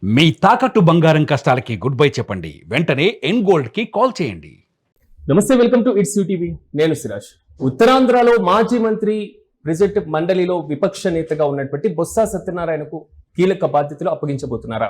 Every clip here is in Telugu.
మీ తాకట్టు బంగారం కష్టాలకి గుడ్ బై చెప్పండి. వెంటనే ఎన్ గోల్డ్ కి కాల్ చేయండి. నమస్తే, వెల్కమ్ టు ఇట్స్ టీవీ. నేను సిరాజ్. ఉత్తరాంధ్రలో మాజీ మంత్రి ప్రెసిడెంట్ మండలిలో విపక్ష నేతగా ఉన్నటువంటి బొత్స సత్యనారాయణకు కీలక బాధ్యతలు అప్పగించబోతున్నారా?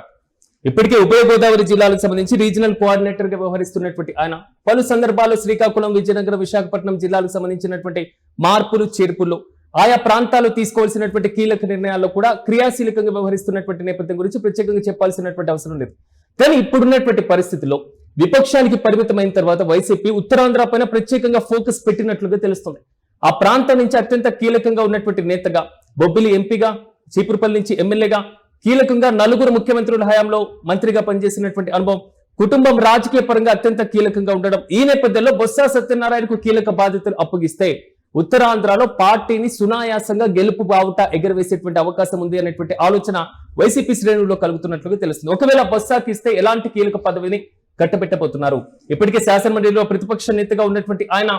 ఇప్పటికే ఉభయ గోదావరి జిల్లాలకు సంబంధించి రీజనల్ కోఆర్డినేటర్ గా వ్యవహరిస్తున్నటువంటి ఆయన పలు సందర్భాల్లో శ్రీకాకుళం, విజయనగరం, విశాఖపట్నం జిల్లాలకు సంబంధించినటువంటి మార్పులు చేర్పులు, ఆయా ప్రాంతాలు తీసుకోవాల్సినటువంటి కీలక నిర్ణయాల్లో కూడా క్రియాశీలకంగా వ్యవహరిస్తున్నటువంటి నేపథ్యం గురించి ప్రత్యేకంగా చెప్పాల్సినటువంటి అవసరం లేదు. కానీ ఇప్పుడున్నటువంటి పరిస్థితుల్లో విపక్షానికి పరిమితమైన తర్వాత వైసీపీ ఉత్తరాంధ్ర పైన ప్రత్యేకంగా ఫోకస్ పెట్టినట్లుగా తెలుస్తుంది. ఆ ప్రాంతం నుంచి అత్యంత కీలకంగా ఉన్నటువంటి నేతగా, బొబ్బిలి ఎంపీగా, చీపురుపల్లి నుంచి ఎమ్మెల్యేగా, కీలకంగా నలుగురు ముఖ్యమంత్రుల హయాంలో మంత్రిగా పనిచేసినటువంటి అనుభవం, కుటుంబం రాజకీయ పరంగా అత్యంత కీలకంగా ఉండడం, ఈ నేపథ్యంలో బొత్స సత్యనారాయణకు కీలక బాధ్యతలు అప్పగిస్తే ఉత్తరాంధ్రలో పార్టీని సునాయాసంగా గెలుపు బావుట ఎగరవేసేటువంటి అవకాశం ఉంది అనేటువంటి ఆలోచన వైసీపీ శ్రేణుల్లో కలుగుతున్నట్లుగా తెలుస్తుంది. ఒకవేళ బొత్సకి ఇస్తే ఎలాంటి కీలక పదవిని కట్టబెట్టబోతున్నారు? ఇప్పటికే శాసనమండలిలో ప్రతిపక్ష నేతగా ఉన్నటువంటి ఆయన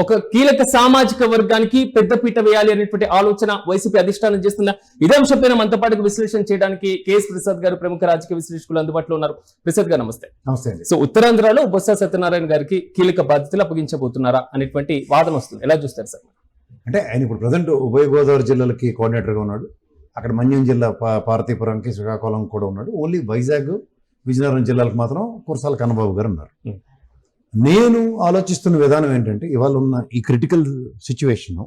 ఒక కీలక సామాజిక వర్గానికి పెద్దపీట వేయాలి అనేటువంటి ఆలోచన వైసీపీ అధిష్టానం చేస్తున్న ఇదే అంశంపైన మనతో పాటు విశ్లేషణ చేయడానికి కేఎస్ ప్రసాద్ గారు, ప్రముఖ రాజకీయ విశ్లేషకులు అందుబాటులో ఉన్నారు. ప్రసాద్ గారు నమస్తే. నమస్తే అండి. సో ఉత్తరాంధ్రలో బొత్స సత్యనారాయణ గారికి కీలక బాధ్యతలు అప్పగించబోతున్నారా అనేటువంటి వాదన వస్తుంది, ఎలా చూస్తారు సార్? అంటే ఆయన ఇప్పుడు ప్రజెంట్ ఉభయ గోదావరి జిల్లాలకి కోఆర్డినేటర్గా ఉన్నాడు. అక్కడ మన్యం జిల్లా పార్తీపురంకి, శ్రీకాకుళం కూడా ఉన్నాడు. ఓన్లీ వైజాగ్, విజయనగరం జిల్లాలకు మాత్రం కురసాల కన్నబాబు గారు ఉన్నారు. నేను ఆలోచిస్తున్న విధానం ఏంటంటే, ఇవాళ ఉన్న ఈ క్రిటికల్ సిచ్యువేషన్,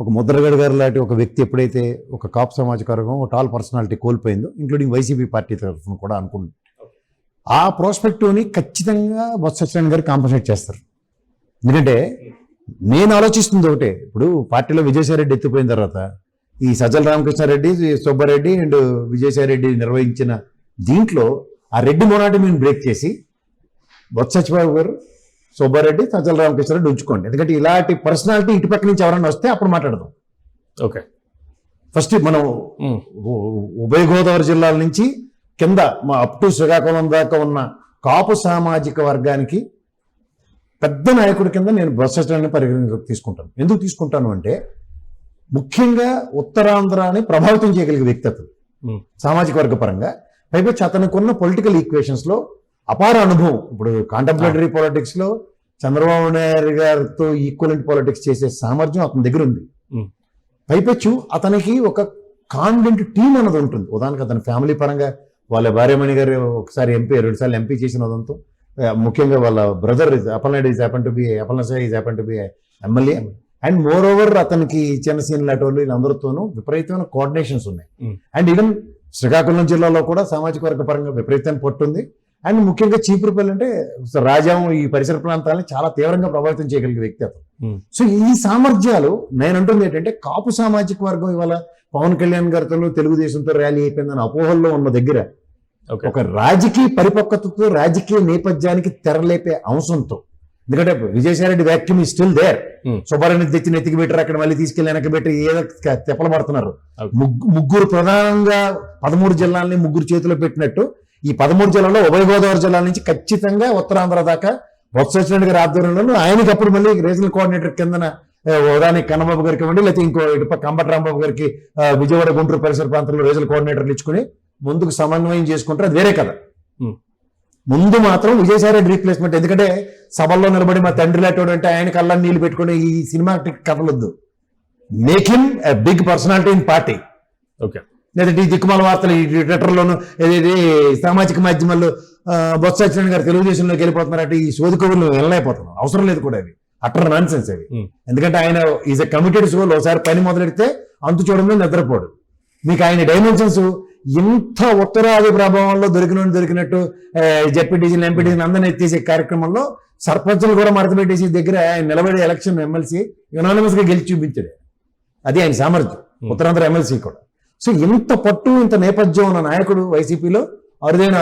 ఒక ముద్రగడ గారు లాంటి ఒక వ్యక్తి ఎప్పుడైతే ఒక కాపు సామాజిక వర్గం ఒక టాల్ పర్సనాలిటీ కోల్పోయిందో, ఇంక్లూడింగ్ వైసీపీ పార్టీ తరఫున కూడా అనుకుంది, ఆ ప్రాస్పెక్టివ్ని ఖచ్చితంగా బొత్స సత్యనారాయణ గారు కాంపన్సేట్ చేస్తారు. ఎందుకంటే నేను ఆలోచిస్తుంది ఒకటే, ఇప్పుడు పార్టీలో విజయసాయిరెడ్డి ఎత్తిపోయిన తర్వాత ఈ సజ్జల రామకృష్ణారెడ్డి, సుబ్బారెడ్డి అండ్ విజయసాయిరెడ్డి నిర్వహించిన దీంట్లో ఆ రెడ్డి మొనాటమీని బ్రేక్ చేసి బొత్స సత్యబాబు గారు, సుబ్బారెడ్డి, సజ్జల రామకృష్ణారెడ్డి ఉంచుకోండి. ఎందుకంటే ఇలాంటి పర్సనాలిటీ ఇటుపక్క నుంచి ఎవరైనా వస్తే అప్పుడు మాట్లాడదాం. ఓకే, ఫస్ట్ మనం ఉభయ గోదావరి జిల్లాల నుంచి కింద అప్ టు శ్రీకాకుళం దాకా ఉన్న కాపు సామాజిక వర్గానికి పెద్ద నాయకుడి కింద నేను బొత్స సత్యనారాయణ పరిగణలోకి తీసుకుంటాను. ఎందుకు తీసుకుంటాను అంటే, ముఖ్యంగా ఉత్తరాంధ్రాని ప్రభావితం చేయగలిగే వ్యక్తి అతను సామాజిక వర్గ పరంగా. పైపచ్చి అతనికి ఉన్న పొలిటికల్ ఈక్వేషన్స్ లో అపార అనుభవం. ఇప్పుడు కాంటెంపరేటరీ పాలిటిక్స్ లో చంద్రబాబు నాయుడు గారితో ఈక్వలెంట్ పాలిటిక్స్ చేసే సామర్థ్యం అతని దగ్గర ఉంది. పైపచ్చు అతనికి ఒక కాన్ఫిడెంట్ టీం అన్నది ఉంటుంది. ఉదాహరణకు అతని ఫ్యామిలీ పరంగా వాళ్ళ భార్యమణి గారు ఒకసారి ఎంపీ, 2 సార్లు ఎంపీ చేసిన ఉదంతో, ముఖ్యంగా వాళ్ళ brother Appalanaidu is happen to be, Appalanaidu is happen to be MLA. And more over అతనికి చిన్నసీన లాంటి వాళ్ళు వీళ్ళందరితోనూ విపరీతమైన కోఆర్డినేషన్స్ ఉన్నాయి. అండ్ ఈవెన్ శ్రీకాకుళం జిల్లాలో కూడా సామాజిక వర్గ పరంగా విపరీతమైన పట్టుంది. అండ్ ముఖ్యంగా చీపురుపల్లి అంటే రాజాం, ఈ పరిసర ప్రాంతాలని చాలా తీవ్రంగా ప్రభావితం చేయగలిగే వ్యక్తి అతను. సో ఈ సామర్థ్యాలు, నేను అంటుంది ఏంటంటే, కాపు సామాజిక వర్గం ఇవాళ పవన్ కళ్యాణ్ గారితో తెలుగుదేశంతో ర్యాలీ అయిపోయిందని అపోహల్లో ఉన్న దగ్గర ఒక రాజకీయ పరిపక్వతతో, రాజకీయ నేపథ్యానికి తెరలేపే అంశంతో, ఎందుకంటే విజయసాయిరెడ్డి వ్యాక్యూమ్ ఈ స్టిల్ దేర్. సుబ్బారెడ్డి తెచ్చి నెత్తికి పెట్టారు, అక్కడ మళ్ళీ తీసుకెళ్లి వెనక్కి పెట్టి ఏదో తెప్పలు పడుతున్నారు. ముగ్గురు ప్రధానంగా 13 జిల్లాలని ముగ్గురు చేతిలో పెట్టినట్టు ఈ 13 జిల్లాలో ఉభయ గోదావరి జిల్లాల నుంచి ఖచ్చితంగా ఉత్తరాంధ్ర దాకా బొత్స సత్యనారాయణ గారి ఆధ్వర్యంలో ఆయనకి అప్పుడు మళ్ళీ రీజనల్ కోఆర్డినేటర్ కిందన ఉదాహరణకి కన్నబాబు గారికి ఇవ్వండి, లేకపోతే ఇంకో ఇటు కంబటి రాంబాబు గారికి విజయవాడ, గుంటూరు పరిసర ప్రాంతంలో రీజనల్ కోఆర్డినేటర్లు ఇచ్చుకుని ముందుకు సమన్వయం చేసుకుంటారు. అది వేరే కదా. ముందు మాత్రం విజయసాయిరెడ్డి రీప్లేస్మెంట్. ఎందుకంటే సభల్లో నిలబడి మా తండ్రి లాంటి అంటే ఆయన కళ్ళని నీళ్ళు పెట్టుకుని ఈ సినిమాటిక్ కథలొద్దు. Make him a big personality in party. Okay, లేదంటే ఈ దిక్కుమాల వార్తలు ఈ ట్విట్టర్లోను, సామాజిక మాధ్యమాల్లో బొత్స సత్యనారాయణ గారు తెలుగుదేశంలోకి వెళ్ళిపోతున్నారంటే ఈ సోది కబుర్లు వెళ్ళలేకపోతున్నాం. అవసరం లేదు కూడా, అవి అటర్ నాన్ సెన్స్ అవి. ఎందుకంటే ఆయన ఈజ్ ఎ కమిటెడ్ సోల్. ఒకసారి పని మొదలెడితే అంతు చూడమే నిద్రపోడు. మీకు ఆయన డైమెన్షన్స్ ఇంత ఉత్తరాది ప్రభావంలో దొరికినట్టు జెడ్పీటీసీలు, ఎంపీటీసీలు అందరినీ ఎత్తేసే కార్యక్రమంలో సర్పంచులు కూడా మడతపెట్టేసి దగ్గర ఆయన నిలబడే ఎలక్షన్ ఎమ్మెల్సీ యునానిమస్ గా గెలిచి చూపించాడు. అది ఆయన సామర్థ్యం, ఉత్తరాంధ్ర ఎమ్మెల్సీ కూడా. సో ఇంత పట్టు, ఇంత నేపథ్యం ఉన్న నాయకుడు వైసీపీలో అరుదైన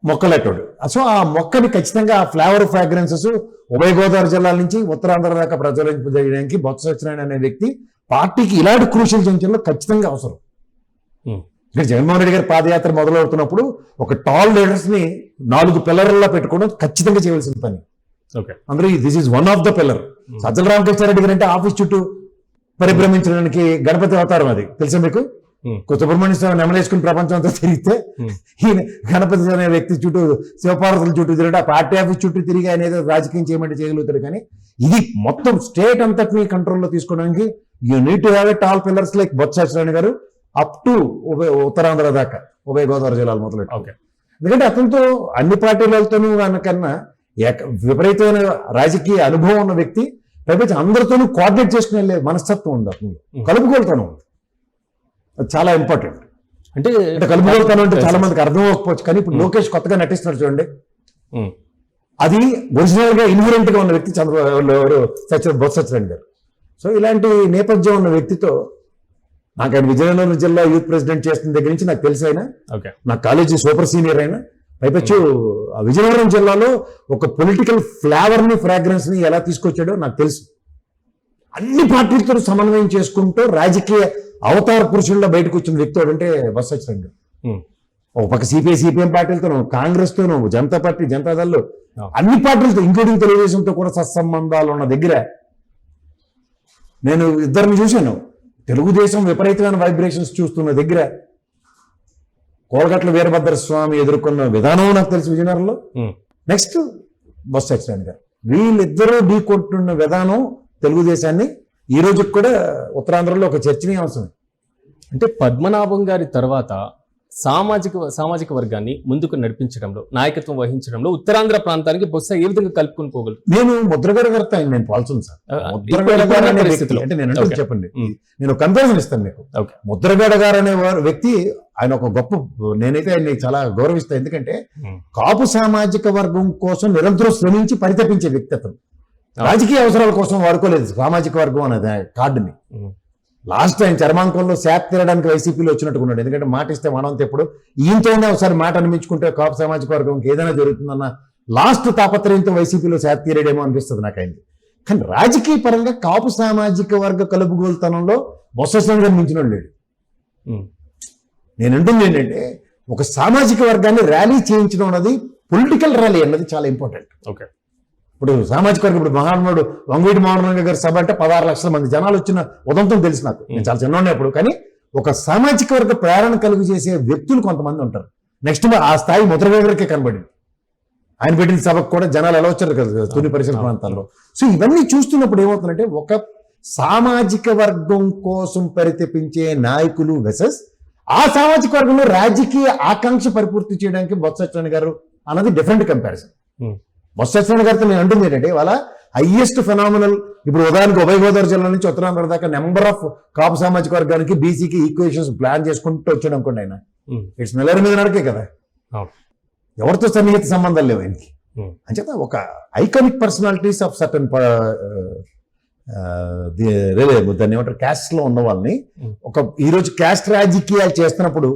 మొక్కలెట్టాడు. సో ఆ మొక్కని ఖచ్చితంగా ఆ ఫ్లేవర్ ఫ్రాగ్రెన్సెస్ ఉభయ గోదావరి జిల్లాల నుంచి ఉత్తరాంధ్ర దాకా ప్రజ్వలింపజేయడానికి బొత్స సత్యనారాయణ అనే వ్యక్తి పార్టీకి ఇలాంటి క్రూషియల్ జంక్షన్లో ఖచ్చితంగా అవసరం. ఇక్కడ జగన్మోహన్ రెడ్డి గారి పాదయాత్ర మొదలవుతున్నప్పుడు ఒక టాల్ లీడర్స్ ని 4 పిల్లర్లా పెట్టుకోవడం ఖచ్చితంగా చేయవలసిన పని. అందులో this is one of the pillar. Sajjala Ramakrishna Reddy గారు అంటే ఆఫీస్ చుట్టూ పరిభ్రమించడానికి గణపతి అవతారం, అది తెలుసా మీకు? సుబ్రహ్మణ్య స్వామి నెమలేసుకుని ప్రపంచం అంతా తిరిగితే ఈయన గణపతి అనే వ్యక్తి చుట్టూ శివపార్వతుల చుట్టూ తిరిగి ఆ పార్టీ ఆఫీస్ చుట్టూ తిరిగి ఆయన ఏదో రాజకీయం చేయమంటే చేయగలుగుతాడు. కానీ ఇది మొత్తం స్టేట్ అంతటిని కంట్రోల్లో తీసుకోవడానికి you need to have a tall pillars like Botsa Satyanarayana గారు అప్ టు ఉత్తరాంధ్ర దాకా ఉభయ గోదావరి జిల్లాలు మొదలెట్టు. ఎందుకంటే అతనితో అన్ని పార్టీలతోనూ కన్నా విపరీతమైన రాజకీయ అనుభవం ఉన్న వ్యక్తి, పైపచ్చి అందరితోనూ కోఆర్డినేట్ చేసుకుని వెళ్ళే మనస్తత్వం ఉంది అతను, కలుపుకోలుతనం ఉంది. అది చాలా ఇంపార్టెంట్. అంటే కలుపుకోలుతనం అంటే చాలా మందికి అర్థం అవ్వకపోవచ్చు, కానీ ఇప్పుడు లోకేష్ కొత్తగా నటిస్తున్నారు చూడండి, అది ఒరిజినల్ గా ఇన్హరెంట్ గా ఉన్న వ్యక్తి బొత్స సత్యనారాయణ గారు. సో ఇలాంటి నేపథ్యం ఉన్న వ్యక్తితో నాకు ఆయన విజయనగరం జిల్లా యూత్ ప్రెసిడెంట్ చేస్తున్న దగ్గర నుంచి నాకు తెలిసి అయినా నా కాలేజీ సూపర్ సీనియర్ అయినా పైపచ్చు విజయనగరం జిల్లాలో ఒక పొలిటికల్ ఫ్లేవర్ ని ఫ్రాగ్రెన్స్ ని ఎలా తీసుకొచ్చాడో నాకు తెలుసు. అన్ని పార్టీలతో సమన్వయం చేసుకుంటూ రాజకీయ అవతార పురుషుల్లో బయటకు వచ్చిన వ్యక్తి అంటే బొత్స సత్యనారాయణ గారు. ఒక పక్క సిపిఎం పార్టీలతోనూ, కాంగ్రెస్ తోనూ, జనతా పార్టీ, జనతాదళ్ అన్ని పార్టీలతో ఇంక్లూడింగ్ తెలుగుదేశంతో కూడా సత్సంబంధాలు ఉన్న దగ్గర నేను ఇద్దరిని చూశాను. తెలుగుదేశం విపరీతమైన వైబ్రేషన్స్ చూస్తున్న దగ్గర కోలగట్ల వీరభద్ర స్వామి ఎదుర్కొన్న విధానం నాకు తెలుసు విజయనగరంలో. నెక్స్ట్ బొత్స సత్యనారాయణ గారు, వీళ్ళిద్దరూ ఢీ కొట్టున్న విధానం తెలుగుదేశాన్ని ఈ రోజుకి కూడా ఉత్తరాంధ్రలో ఒక చర్చనీయాంశం. అంటే పద్మనాభం గారి తర్వాత సామాజిక వర్గాన్ని ముందుకు నడిపించడంలో, నాయకత్వం వహించడంలో ఉత్తరాంధ్ర ప్రాంతానికి బొత్స ఏ విధంగా కలుపుకొని పోగలరు? నేను ముద్రగడ గారితో నేను పోల్చును సార్. ముద్రగడ గారు అనే వ్యక్తి అంటే నేను అంటే చెప్పండి, నేను కంపారిజన్ ఇస్తాను మీకు. ముద్రగడ గారు అనే వ్యక్తి ఆయన ఒక గొప్ప, నేనైతే ఆయన్ని చాలా గౌరవిస్తాను. ఎందుకంటే కాపు సామాజిక వర్గం కోసం నిరంతరం శ్రమించి పరితపించే వ్యక్తి అతను. రాజకీయ అవసరాల కోసం వాడుకోలేదు సామాజిక వర్గం అనేది కార్డుని. లాస్ట్ టైం చర్మాంకంలో శాప్ తిరగడానికి వైసీపీలో వచ్చినట్టుకున్నాడు. ఎందుకంటే మాట ఇస్తే మనవంత ఎప్పుడు ఈయనతోనే ఒకసారి మాట అనిపించుకుంటే కాపు సామాజిక వర్గంకి ఏదైనా జరుగుతుందన్న లాస్ట్ తాపత్రయంతో వైసీపీలో శాప్ తీరేడేమో అనిపిస్తుంది నాకు అయింది. కానీ రాజకీయ పరంగా కాపు సామాజిక వర్గ కలుపుగోలుతనంలో బొత్స సత్యనారాయణ గారు మించిన లేడు. నేను అంటుంది ఏంటంటే ఒక సామాజిక వర్గాన్ని ర్యాలీ చేయించడం అన్నది, పొలిటికల్ ర్యాలీ అన్నది చాలా ఇంపార్టెంట్. ఇప్పుడు సామాజిక వర్గం, ఇప్పుడు మహాత్ముడు వంగవీటి మోహనరంగ గారి సభ అంటే 16 లక్షల మంది జనాలు వచ్చిన ఉదంతం తెలుసు నాకు. నేను చాలా చిన్న అప్పుడు, కానీ ఒక సామాజిక వర్గ ప్రేరణ కలుగు చేసే వ్యక్తులు కొంతమంది ఉంటారు. నెక్స్ట్ ఆ స్థాయి ముద్రగడ గారికే కనబడింది. ఆయన పెట్టిన సభకు కూడా జనాలు ఎలా వచ్చారు కదా తుని పరిసర ప్రాంతాల్లో. సో ఇవన్నీ చూస్తున్నప్పుడు ఏమవుతుందంటే ఒక సామాజిక వర్గం కోసం పరితపించే నాయకులు వెసెస్ ఆ సామాజిక వర్గంలో రాజకీయ ఆకాంక్ష పరిపూర్తి చేయడానికి బొత్స సత్యనారాయణ గారు అన్నది డిఫరెంట్ కంపారిజన్. బొత్స సత్యనారాయణ గారితో నేను అంటుంది ఏంటంటే వాళ్ళ హైయెస్ట్ ఫెనామినల్, ఇప్పుడు ఉదాహరణకు ఉభయ గోదావరి జిల్లా నుంచి ఉత్తరాంధ్ర దాకా నెంబర్ ఆఫ్ కాపు సామాజిక వర్గానికి బీసీకి ఈక్వేషన్స్ ప్లాన్ చేసుకుంటూ వచ్చాడు అనుకోండి. ఆయన ఇట్స్ నెలల మీద నడకే కదా, ఎవరితో సన్నిహిత సంబంధాలు లేవు ఆయనకి. అంచేత ఒక ఐకానిక్ పర్సనాలిటీస్ ఆఫ్ సర్టన్ దాన్ని ఏమంటారు క్యాస్ట్ లో ఉన్న వాళ్ళని ఒక ఈ రోజు క్యాస్ట్ రాజకీయాలు చేస్తున్నప్పుడు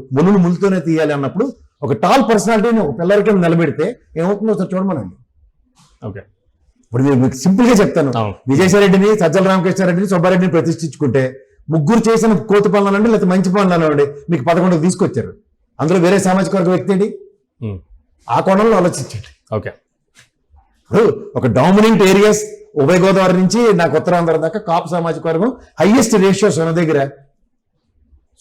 ముళ్ళుతోనే తీయాలి అన్నప్పుడు ఒక టాల్ పర్సనాలిటీని ఒక పిల్లల కింద నిలబెడితే ఏమవుతుందో ఒకసారి చూడమనండి. ఇప్పుడు నేను మీకు సింపుల్ గా చెప్తాను, విజయసాయిరెడ్డిని, సజ్జల రామకృష్ణారెడ్డిని, సుబ్బారెడ్డిని ప్రతిష్ఠించుకుంటే ముగ్గురు చేసిన కోతి పనులు అనండి, లేకపోతే మంచి పనులు అనండి, మీకు 11 తీసుకొచ్చారు. అందులో వేరే సామాజిక వర్గ వ్యక్తి అండి, ఆ కోణంలో ఆలోచించండి. ఒక డామినెంట్ ఏరియాస్ ఉభయ గోదావరి నుంచి నాకు ఉత్తరాంధ్ర దాకా కాపు సామాజిక వర్గం హైయెస్ట్ రేషియోస్ ఉన్న దగ్గర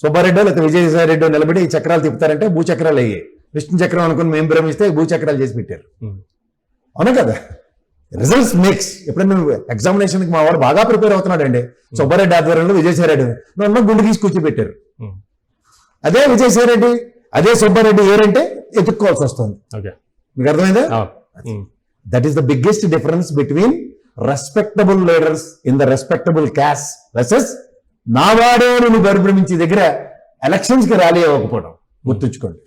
సుబ్బారెడ్డో లేకపోతే విజయసాయిరెడ్డో నిలబడి ఈ చక్రాలు తిప్పుతారంటే భూచక్రాలు అయ్యాయి. విష్ణు చక్రం అనుకుని మేము భ్రమిస్తే భూచక్రాలు చేసి పెట్టారు. అవునా కదా? Results makes. ఎప్పుడైనా ఎగ్జామినేషన్కి మా వాడు బాగా ప్రిపేర్ అవుతున్నాడు అండి, సుబ్బారెడ్డి ఆధ్వర్యంలో విజయసాయిరెడ్డి నన్ను గుండు తీసి కూర్చోబెట్టారు. అదే విజయసాయిరెడ్డి, అదే సుబ్బారెడ్డి ఏరంటే ఎత్తుక్కోవాల్సి వస్తుంది. మీకు అర్థమైందా? That is the biggest difference between respectable leaders in the respectable caste versus నావాడే నువ్వు పరిభ్రమించే దగ్గర ఎలక్షన్స్ కి ర్యాలీ అవ్వకపోవడం గుర్తుంచుకోండి.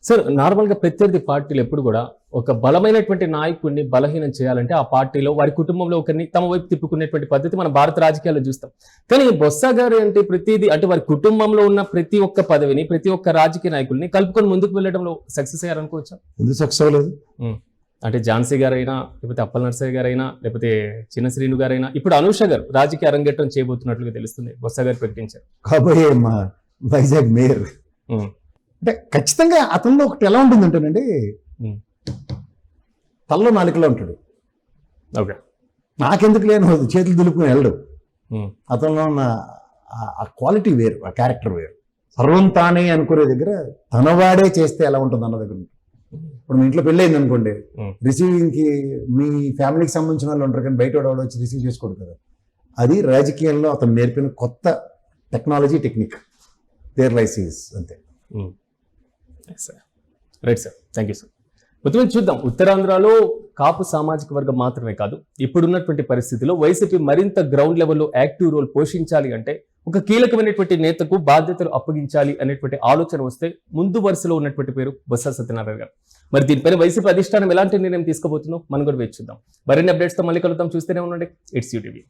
సార్, నార్మల్ గా ప్రత్యర్థి పార్టీలు ఎప్పుడు కూడా ఒక బలమైనటువంటి నాయకుడిని బలహీనం చేయాలంటే ఆ పార్టీలో వారి కుటుంబంలో ఒకరిని తమ వైపు తిప్పుకునేటువంటి పద్ధతి మనం భారత రాజకీయాల్లో చూస్తాం. కానీ బొత్స గారు అంటే ప్రతిదీ అంటే వారి కుటుంబంలో ఉన్న ప్రతి ఒక్క పదవిని, ప్రతి ఒక్క రాజకీయ నాయకుల్ని కలుపుకొని ముందుకు వెళ్ళడంలో సక్సెస్ అయ్యారనుకోవచ్చా? ఎందుకు సక్సెస్ అవ్వలేదు? అంటే ఝాన్సీ గారైనా, లేకపోతే అప్పల నర్సయ్య గారైనా, లేకపోతే చిన్న శ్రీను గారైనా, ఇప్పుడు అనూష గారు రాజకీయ అరంగేట్రం చేయబోతున్నట్లుగా తెలుస్తుంది, బొత్స గారు ప్రకటించారు. కాబోయే మా వైజాగ్ మేయర్ అంటే ఖచ్చితంగా అతనిలో ఒకటి ఎలా ఉంటుందంటేనండి, తల్లో నాలుకలో ఉంటాడు. నాకెందుకు లేని చేతులు దులుపుకుని వెళ్ళడు. అతనిలో ఉన్న ఆ క్వాలిటీ వేరు, ఆ క్యారెక్టర్ వేరు. సర్వం తానే అనుకునే దగ్గర తనవాడే చేస్తే ఎలా ఉంటుంది అన్న దగ్గర ఉంటుంది. ఇప్పుడు మీ ఇంట్లో పెళ్ళయింది అనుకోండి, రిసీవింగ్కి మీ ఫ్యామిలీకి సంబంధించిన వాళ్ళు ఉంటారు, కానీ బయట వాడు వచ్చి రిసీవ్ చేసుకోడు కదా. అది రాజకీయంలో అతను నేర్పిన కొత్త technology technique. There lies is అంతే. Right sir, thank you sir. మొత్తం చూద్దాం, ఉత్తరాంధ్రలో కాపు సామాజిక వర్గం మాత్రమే కాదు, ఇప్పుడున్నటువంటి పరిస్థితిలో వైసీపీ మరింత గ్రౌండ్ లెవెల్లో యాక్టివ్ రోల్ పోషించాలి అంటే ఒక కీలకమైనటువంటి నేతకు బాధ్యతలు అప్పగించాలి అనేటువంటి ఆలోచన వస్తే ముందు వరుసలో ఉన్నటువంటి పేరు బొత్స సత్యనారాయణ గారు. మరి దీనిపైన వైసీపీ అధిష్టానం ఎలాంటి నిర్ణయం తీసుకోబోతుందో మనం కూడా వేచి చూద్దాం. మరిన్ని అప్డేట్స్తో మళ్ళీ కలుద్దాం. చూస్తూనే ఉండండి ఇట్స్ యూటీవీ.